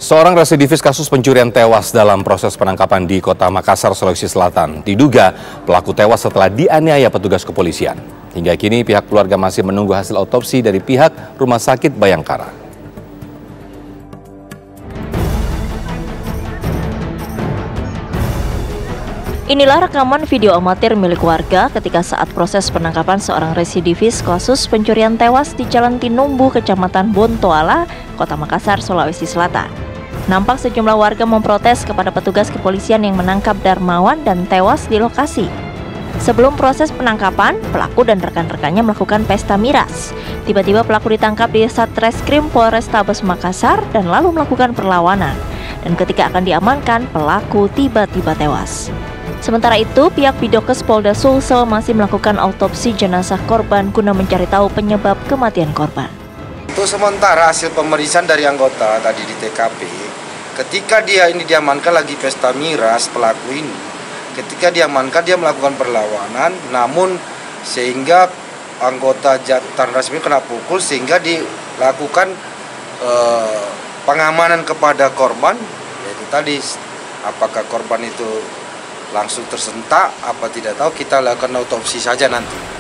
Seorang residivis kasus pencurian tewas dalam proses penangkapan di Kota Makassar, Sulawesi Selatan. Diduga pelaku tewas setelah dianiaya petugas kepolisian. Hingga kini pihak keluarga masih menunggu hasil otopsi dari pihak Rumah Sakit Bayangkara. Inilah rekaman video amatir milik warga ketika saat proses penangkapan seorang residivis kasus pencurian tewas di Jalan Tinumbu, Kecamatan Bontoala, Kota Makassar, Sulawesi Selatan. Nampak sejumlah warga memprotes kepada petugas kepolisian yang menangkap Darmawan dan tewas di lokasi. Sebelum proses penangkapan, pelaku dan rekan-rekannya melakukan pesta miras. Tiba-tiba pelaku ditangkap di Satreskrim Polrestabes Makassar dan lalu melakukan perlawanan. Dan ketika akan diamankan, pelaku tiba-tiba tewas. Sementara itu, pihak Bidokes Polda Sulsel masih melakukan autopsi jenazah korban guna mencari tahu penyebab kematian korban. Untuk sementara hasil pemeriksaan dari anggota tadi di TKP, ketika dia ini diamankan lagi pesta miras pelaku ini, ketika diamankan dia melakukan perlawanan, namun sehingga anggota Tanras ini kena pukul sehingga dilakukan pengamanan kepada korban, yaitu tadi apakah korban itu langsung tersentak apa tidak tahu, kita lakukan autopsi saja nanti.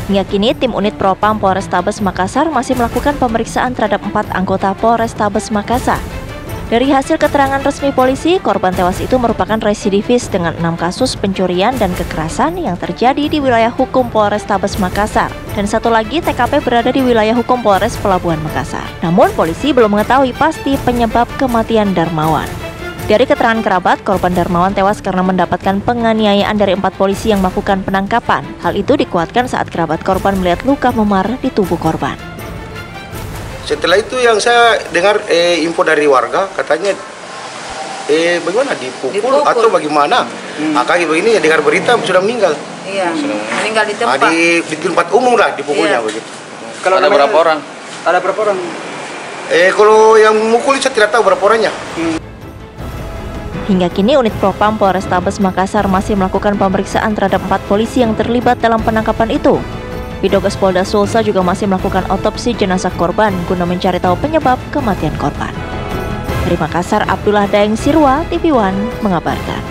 Hingga kini tim unit Propam Polrestabes Makassar masih melakukan pemeriksaan terhadap 4 anggota Polrestabes Makassar. Dari hasil keterangan resmi polisi, korban tewas itu merupakan residivis dengan 6 kasus pencurian dan kekerasan yang terjadi di wilayah hukum Polrestabes Makassar. Dan satu lagi TKP berada di wilayah hukum Polres Pelabuhan Makassar. Namun polisi belum mengetahui pasti penyebab kematian Darmawan. Dari keterangan kerabat, korban Darmawan tewas karena mendapatkan penganiayaan dari 4 polisi yang melakukan penangkapan. Hal itu dikuatkan saat kerabat korban melihat luka memar di tubuh korban. Setelah itu yang saya dengar info dari warga, katanya bagaimana dipukul atau bagaimana? Kaki begini ya dengar berita sudah meninggal. Iya, meninggal di tempat. Di tempat umum lah dipukulnya begitu. Kalau ada berapa orang? Ada berapa orang? Kalau yang memukul saya tidak tahu berapa orangnya. Hingga kini unit Propam Polrestabes Makassar masih melakukan pemeriksaan terhadap 4 polisi yang terlibat dalam penangkapan itu. Bidokes Polda Sulsel juga masih melakukan otopsi jenazah korban guna mencari tahu penyebab kematian korban. Dari Makassar, Abdullah Daeng Sirwa, TV One mengabarkan.